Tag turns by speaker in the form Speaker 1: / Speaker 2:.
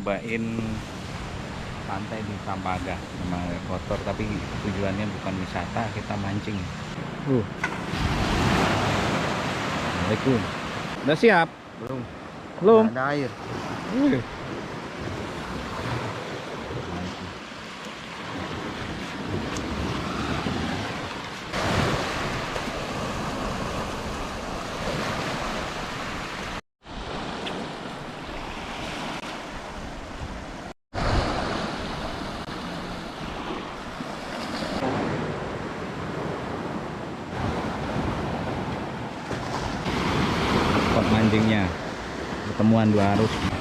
Speaker 1: nyobain pantai di Tampaga. Memang kotor tapi tujuannya bukan wisata, kita mancing. Assalamualaikum. Udah siap?
Speaker 2: Belum.
Speaker 1: Belum?
Speaker 2: Nggak ada air.
Speaker 1: Spot mancingnya, pertemuan dua arus.